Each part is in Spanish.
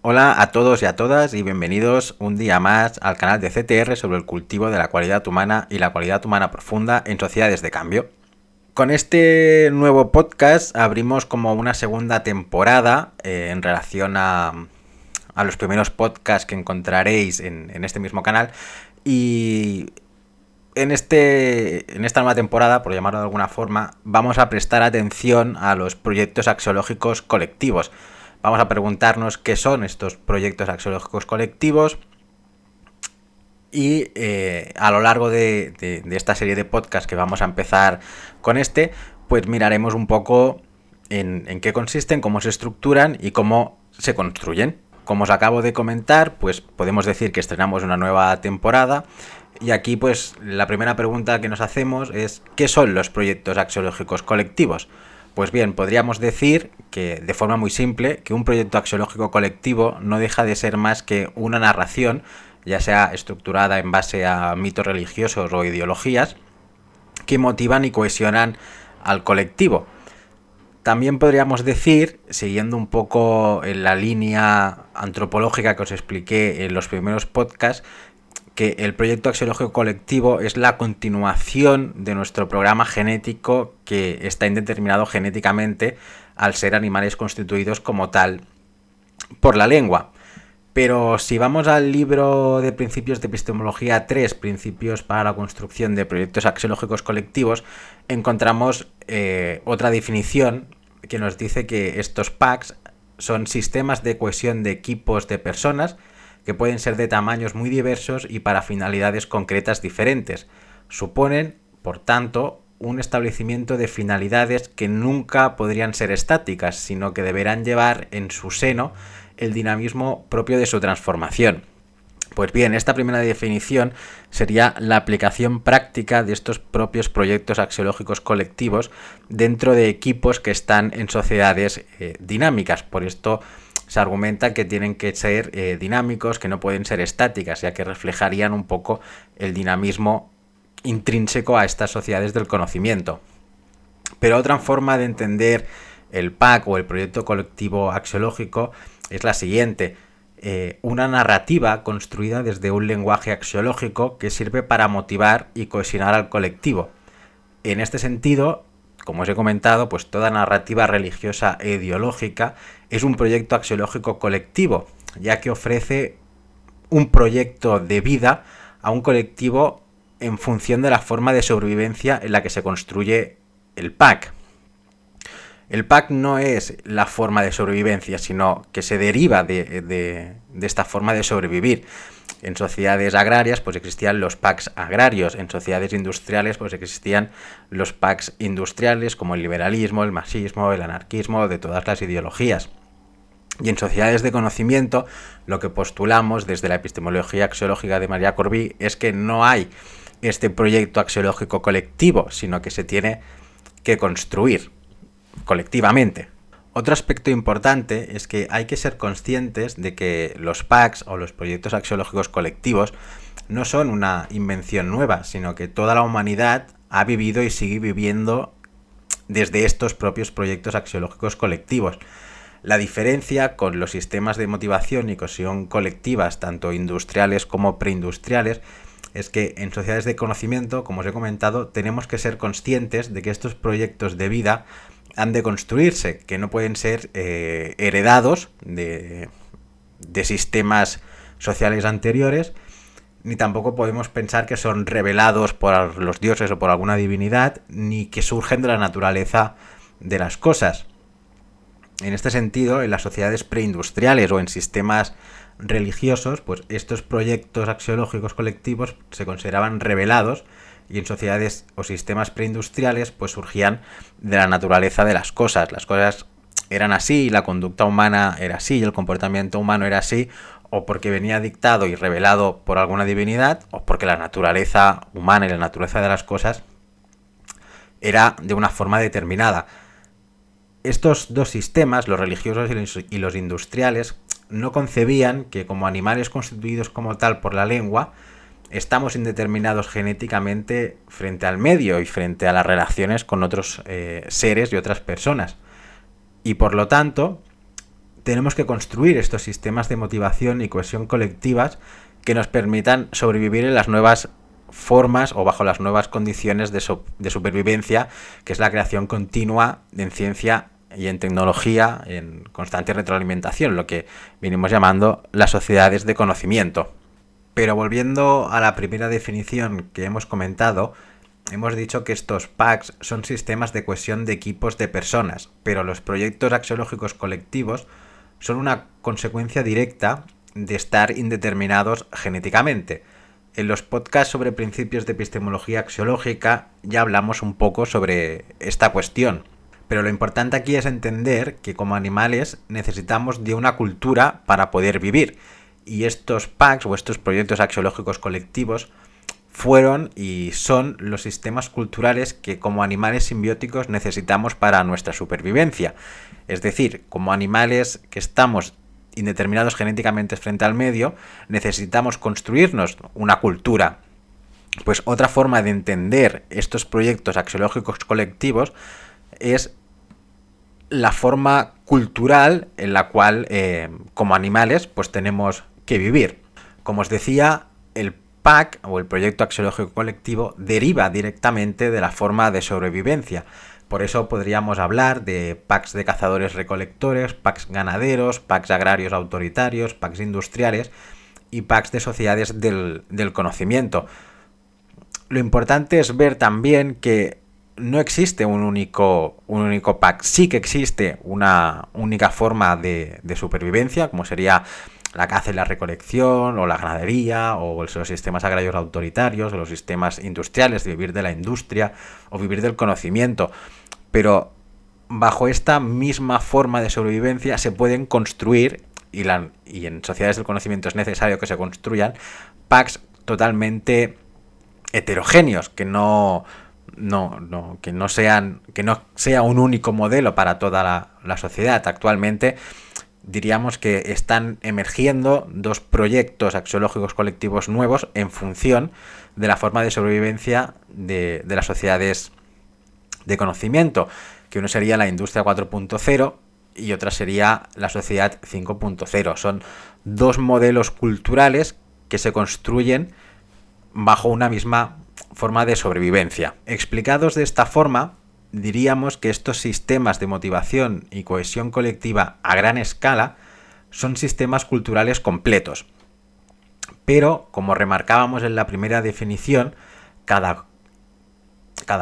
Hola a todos y a todas y bienvenidos un día más al canal de CTR sobre el cultivo de la cualidad humana y la cualidad humana profunda en sociedades de cambio. Con este nuevo podcast abrimos como una segunda temporada en relación a los primeros podcasts que encontraréis en este mismo canal y en esta nueva temporada, por llamarlo de alguna forma, vamos a prestar atención a los proyectos axiológicos colectivos. Vamos a preguntarnos qué son estos proyectos axiológicos colectivos y a lo largo de esta serie de podcasts que vamos a empezar con pues miraremos un poco en qué consisten, cómo se estructuran y cómo se construyen. Como os acabo de comentar, pues podemos decir que estrenamos una nueva temporada y aquí pues la primera pregunta que nos hacemos es ¿qué son los proyectos axiológicos colectivos? Pues bien, podríamos decir que de forma muy simple que un proyecto axiológico colectivo no deja de ser más que una narración, ya sea estructurada en base a mitos religiosos o ideologías, que motivan y cohesionan al colectivo. También podríamos decir, siguiendo un poco en la línea antropológica que os expliqué en los primeros podcasts, que el proyecto axiológico colectivo es la continuación de nuestro programa genético que está indeterminado genéticamente al ser animales constituidos como tal por la lengua. Pero si vamos al libro de principios de epistemología 3, principios para la construcción de proyectos axiológicos colectivos, encontramos otra definición que nos dice que estos packs son sistemas de cohesión de equipos de personas que pueden ser de tamaños muy diversos y para finalidades concretas diferentes. Suponen, por tanto, un establecimiento de finalidades que nunca podrían ser estáticas, sino que deberán llevar en su seno el dinamismo propio de su transformación. Pues bien, esta primera definición sería la aplicación práctica de estos propios proyectos axiológicos colectivos dentro de equipos que están en sociedades dinámicas. Por esto se argumenta que tienen que ser dinámicos, que no pueden ser estáticas, ya que reflejarían un poco el dinamismo intrínseco a estas sociedades del conocimiento. Pero otra forma de entender el PAC o el proyecto colectivo axiológico es la siguiente: una narrativa construida desde un lenguaje axiológico que sirve para motivar y cohesionar al colectivo. En este sentido, como os he comentado, pues toda narrativa religiosa e ideológica es un proyecto axiológico colectivo, ya que ofrece un proyecto de vida a un colectivo en función de la forma de sobrevivencia en la que se construye el PAC. El PAC no es la forma de sobrevivencia, sino que se deriva de esta forma de sobrevivir. En sociedades agrarias pues existían los PACs agrarios, en sociedades industriales pues existían los PACs industriales como el liberalismo, el marxismo, el anarquismo, de todas las ideologías. Y en sociedades de conocimiento lo que postulamos desde la epistemología axiológica de María Corbí es que no hay este proyecto axiológico colectivo, sino que se tiene que construir colectivamente. Otro aspecto importante es que hay que ser conscientes de que los PACs o los proyectos axiológicos colectivos no son una invención nueva, sino que toda la humanidad ha vivido y sigue viviendo desde estos propios proyectos axiológicos colectivos. La diferencia con los sistemas de motivación y cohesión colectivas, tanto industriales como preindustriales, es que en sociedades de conocimiento, como os he comentado, tenemos que ser conscientes de que estos proyectos de vida han de construirse, que no pueden ser heredados de sistemas sociales anteriores, ni tampoco podemos pensar que son revelados por los dioses o por alguna divinidad, ni que surgen de la naturaleza de las cosas. En este sentido, en las sociedades preindustriales o en sistemas religiosos, pues estos proyectos axiológicos colectivos se consideraban revelados, y en sociedades o sistemas preindustriales pues surgían de la naturaleza de las cosas. Las cosas eran así, la conducta humana era así, y el comportamiento humano era así, o porque venía dictado y revelado por alguna divinidad, o porque la naturaleza humana y la naturaleza de las cosas era de una forma determinada. Estos dos sistemas, los religiosos y los industriales, no concebían que como animales constituidos como tal por la lengua, estamos indeterminados genéticamente frente al medio y frente a las relaciones con otros seres y otras personas. Y por lo tanto, tenemos que construir estos sistemas de motivación y cohesión colectivas que nos permitan sobrevivir en las nuevas formas o bajo las nuevas condiciones de supervivencia, que es la creación continua en ciencia y en tecnología, en constante retroalimentación, lo que venimos llamando las sociedades de conocimiento. Pero volviendo a la primera definición que hemos comentado, hemos dicho que estos packs son sistemas de cohesión de equipos de personas, pero los proyectos axiológicos colectivos son una consecuencia directa de estar indeterminados genéticamente. En los podcasts sobre principios de epistemología axiológica ya hablamos un poco sobre esta cuestión, pero lo importante aquí es entender que como animales necesitamos de una cultura para poder vivir, y estos packs o estos proyectos axiológicos colectivos fueron y son los sistemas culturales que como animales simbióticos necesitamos para nuestra supervivencia. Es decir, como animales que estamos indeterminados genéticamente frente al medio, necesitamos construirnos una cultura. Pues otra forma de entender estos proyectos axiológicos colectivos es la forma cultural en la cual como animales pues tenemos que vivir. Como os decía, el PAC o el proyecto axiológico colectivo deriva directamente de la forma de sobrevivencia. Por eso podríamos hablar de packs de cazadores-recolectores, packs ganaderos, packs agrarios autoritarios, packs industriales y packs de sociedades del conocimiento. Lo importante es ver también que no existe un único pack. Sí que existe una única forma de supervivencia, como sería la caza y la recolección, o la ganadería, o los sistemas agrarios autoritarios, o los sistemas industriales, de vivir de la industria, o vivir del conocimiento. Pero bajo esta misma forma de sobrevivencia se pueden construir, y en sociedades del conocimiento es necesario que se construyan, packs totalmente heterogéneos, que no sea un único modelo para toda la sociedad. Actualmente diríamos que están emergiendo dos proyectos axiológicos colectivos nuevos en función de la forma de sobrevivencia de las sociedades de conocimiento, que uno sería la industria 4.0 y otra sería la sociedad 5.0. Son dos modelos culturales que se construyen bajo una misma forma de sobrevivencia. Explicados de esta forma, diríamos que estos sistemas de motivación y cohesión colectiva a gran escala son sistemas culturales completos. Pero, como remarcábamos en la primera definición, cada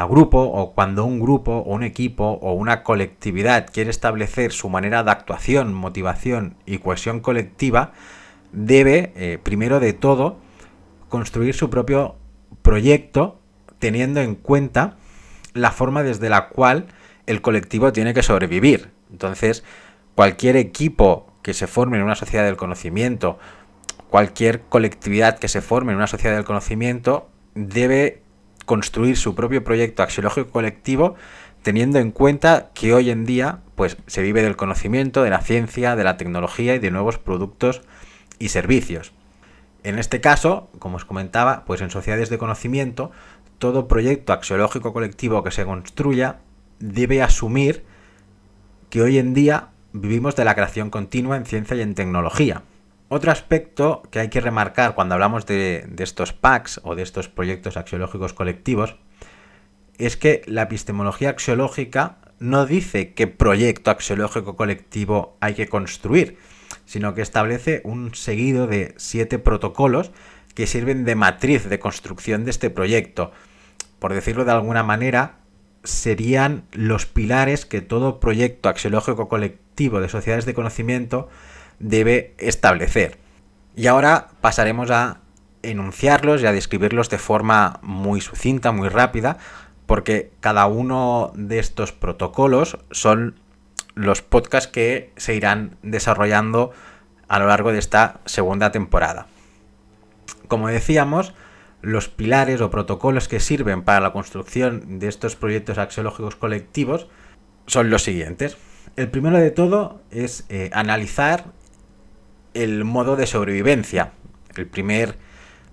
grupo, o cuando un grupo o un equipo o una colectividad quiere establecer su manera de actuación, motivación y cohesión colectiva, debe, primero de todo, construir su propio proyecto teniendo en cuenta la forma desde la cual el colectivo tiene que sobrevivir. Entonces, cualquier equipo que se forme en una sociedad del conocimiento, cualquier colectividad que se forme en una sociedad del conocimiento, debe construir su propio proyecto axiológico colectivo teniendo en cuenta que hoy en día pues se vive del conocimiento, de la ciencia, de la tecnología y de nuevos productos y servicios. En este caso, como os comentaba, pues en sociedades de conocimiento, todo proyecto axiológico colectivo que se construya debe asumir que hoy en día vivimos de la creación continua en ciencia y en tecnología. Otro aspecto que hay que remarcar cuando hablamos de estos packs o de estos proyectos axiológicos colectivos es que la epistemología axiológica no dice qué proyecto axiológico colectivo hay que construir, sino que establece un seguido de 7 protocolos que sirven de matriz de construcción de este proyecto. Por decirlo de alguna manera, serían los pilares que todo proyecto axiológico colectivo de sociedades de conocimiento debe establecer. Y ahora pasaremos a enunciarlos y a describirlos de forma muy sucinta, muy rápida, porque cada uno de estos protocolos son los podcasts que se irán desarrollando a lo largo de esta segunda temporada. Como decíamos, los pilares o protocolos que sirven para la construcción de estos proyectos axiológicos colectivos son los siguientes. El primero de todo es analizar el modo de sobrevivencia. El primer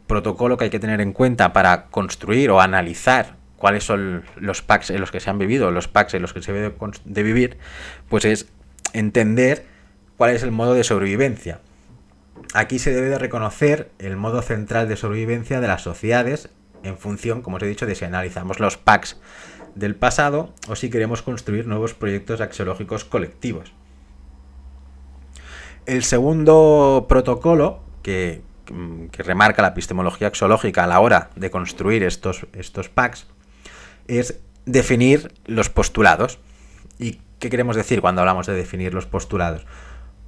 protocolo que hay que tener en cuenta para construir o analizar cuáles son los packs en los que se han vivido, los packs en los que se debe de vivir, pues es entender cuál es el modo de sobrevivencia. Aquí se debe de reconocer el modo central de sobrevivencia de las sociedades en función, como os he dicho, de si analizamos los packs del pasado o si queremos construir nuevos proyectos axiológicos colectivos. El segundo protocolo que remarca la epistemología axiológica a la hora de construir estos packs es definir los postulados. ¿Y qué queremos decir cuando hablamos de definir los postulados?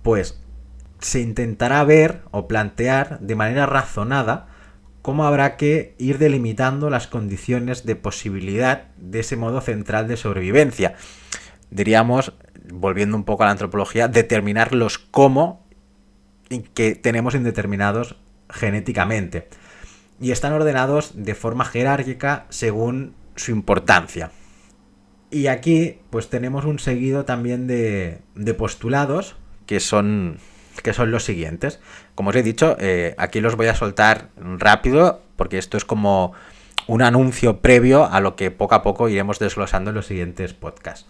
Pues se intentará ver o plantear de manera razonada cómo habrá que ir delimitando las condiciones de posibilidad de ese modo central de sobrevivencia. Diríamos, volviendo un poco a la antropología, determinar los cómo que tenemos indeterminados genéticamente. Y están ordenados de forma jerárquica según su importancia. Y aquí pues tenemos un seguido también de postulados que son los siguientes. Como os he dicho, aquí los voy a soltar rápido porque esto es como un anuncio previo a lo que poco a poco iremos desglosando en los siguientes podcasts.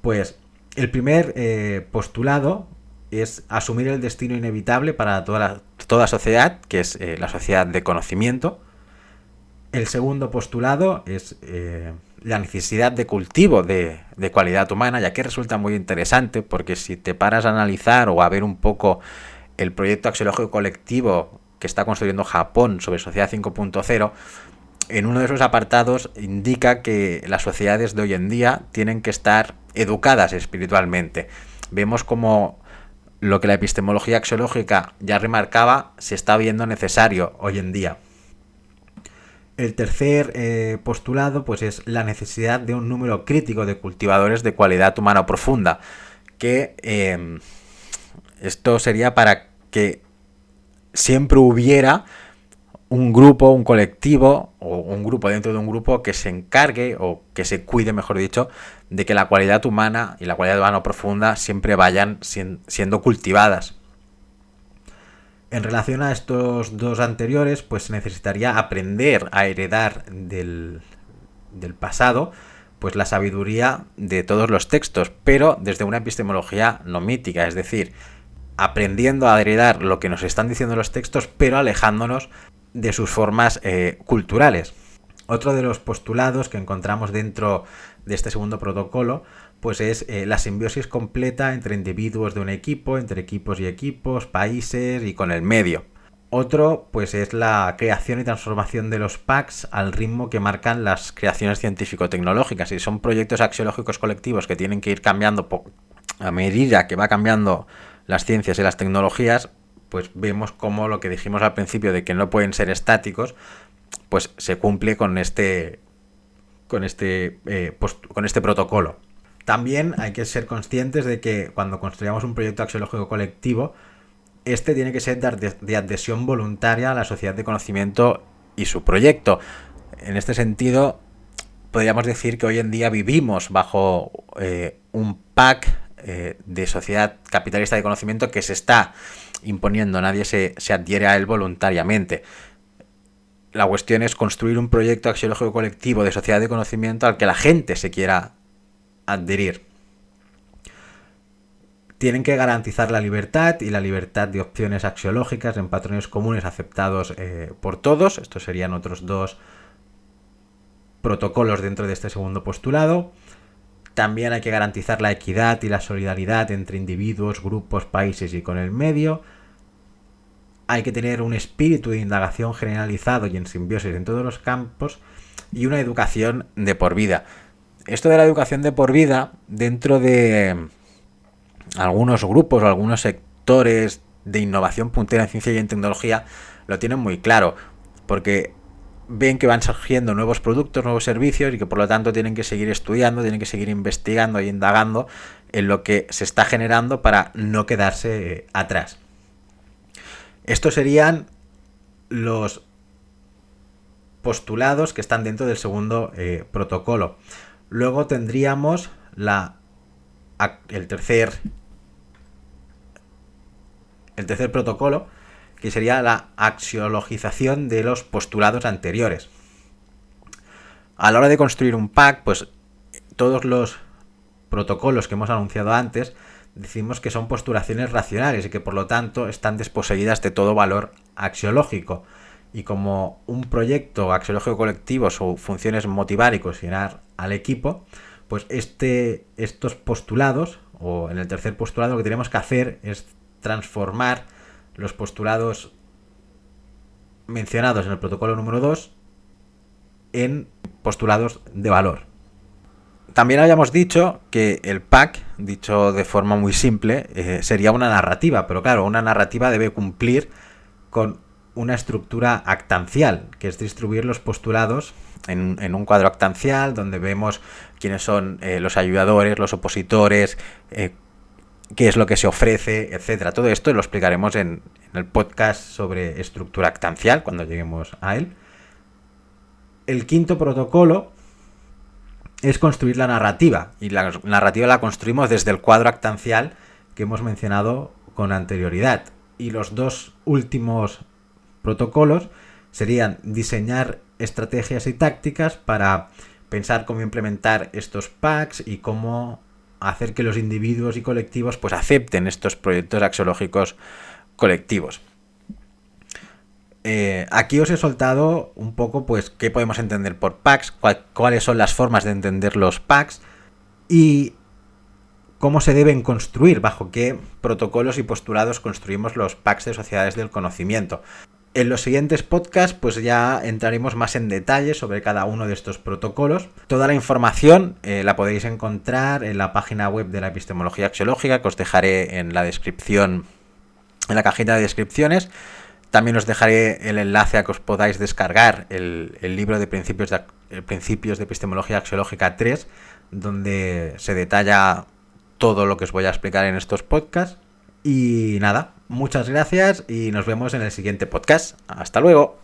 Pues el primer postulado es asumir el destino inevitable para toda sociedad, que es la sociedad de conocimiento. El segundo postulado es la necesidad de cultivo de cualidad humana, ya que resulta muy interesante, porque si te paras a analizar o a ver un poco el proyecto axiológico colectivo que está construyendo Japón sobre Sociedad 5.0, en uno de esos apartados indica que las sociedades de hoy en día tienen que estar educadas espiritualmente. Vemos como lo que la epistemología axiológica ya remarcaba se está viendo necesario hoy en día. El tercer postulado pues es la necesidad de un número crítico de cultivadores de cualidad humana profunda, que esto sería para que siempre hubiera un grupo, un colectivo o un grupo dentro de un grupo que se encargue o que se cuide, mejor dicho, de que la cualidad humana y la cualidad humana profunda siempre vayan siendo cultivadas. En relación a estos dos anteriores, pues se necesitaría aprender a heredar del pasado pues la sabiduría de todos los textos, pero desde una epistemología no mítica, es decir, aprendiendo a heredar lo que nos están diciendo los textos, pero alejándonos de sus formas culturales. Otro de los postulados que encontramos dentro de este segundo protocolo pues es la simbiosis completa entre individuos de un equipo, entre equipos y equipos, países y con el medio. Otro pues es la creación y transformación de los packs al ritmo que marcan las creaciones científico-tecnológicas, y son proyectos axiológicos colectivos que tienen que ir cambiando a medida que va cambiando las ciencias y las tecnologías. Pues vemos cómo lo que dijimos al principio de que no pueden ser estáticos, pues se cumple con este protocolo. También hay que ser conscientes de que cuando construyamos un proyecto axiológico colectivo, este tiene que ser de adhesión voluntaria a la sociedad de conocimiento y su proyecto. En este sentido, podríamos decir que hoy en día vivimos bajo un pack de sociedad capitalista de conocimiento que se está imponiendo, nadie se adhiere a él voluntariamente. La cuestión es construir un proyecto axiológico colectivo de sociedad de conocimiento al que la gente se quiera adherir. Tienen que garantizar la libertad y la libertad de opciones axiológicas en patrones comunes aceptados por todos. Estos serían otros dos protocolos dentro de este segundo postulado. También hay que garantizar la equidad y la solidaridad entre individuos, grupos, países y con el medio. Hay que tener un espíritu de indagación generalizado y en simbiosis en todos los campos, y una educación de por vida. Esto de la educación de por vida, dentro de algunos grupos o algunos sectores de innovación puntera en ciencia y en tecnología, lo tienen muy claro, porque ven que van surgiendo nuevos productos, nuevos servicios, y que por lo tanto tienen que seguir estudiando, tienen que seguir investigando e indagando en lo que se está generando para no quedarse atrás. Estos serían los postulados que están dentro del segundo protocolo. Luego tendríamos el tercer protocolo, que sería la axiologización de los postulados anteriores. A la hora de construir un pack, pues todos los protocolos que hemos anunciado antes decimos que son postulaciones racionales y que por lo tanto están desposeídas de todo valor axiológico. Y como un proyecto axiológico colectivo, su función es motivar y cohesionar al equipo, pues estos postulados, o en el tercer postulado, lo que tenemos que hacer es transformar los postulados mencionados en el protocolo número 2 en postulados de valor. También habíamos dicho que el PAC, dicho de forma muy simple, sería una narrativa, pero claro, una narrativa debe cumplir con una estructura actancial, que es distribuir los postulados en un cuadro actancial donde vemos quiénes son los ayudadores, los opositores, qué es lo que se ofrece, etcétera. Todo esto lo explicaremos en el podcast sobre estructura actancial cuando lleguemos a él. El quinto protocolo es construir la narrativa, y la narrativa la construimos desde el cuadro actancial que hemos mencionado con anterioridad. Y los dos últimos protocolos serían diseñar estrategias y tácticas para pensar cómo implementar estos packs y cómo hacer que los individuos y colectivos pues acepten estos proyectos axiológicos colectivos. Aquí os he soltado un poco pues qué podemos entender por packs, cuáles son las formas de entender los packs y cómo se deben construir, bajo qué protocolos y postulados construimos los packs de sociedades del conocimiento. En los siguientes podcasts pues ya entraremos más en detalle sobre cada uno de estos protocolos. Toda la información la podéis encontrar en la página web de la epistemología axiológica, que os dejaré en la descripción, en la cajita de descripciones. También os dejaré el enlace a que os podáis descargar el libro de Principios de Epistemología Axiológica 3, donde se detalla todo lo que os voy a explicar en estos podcasts. Y nada, muchas gracias y nos vemos en el siguiente podcast. Hasta luego.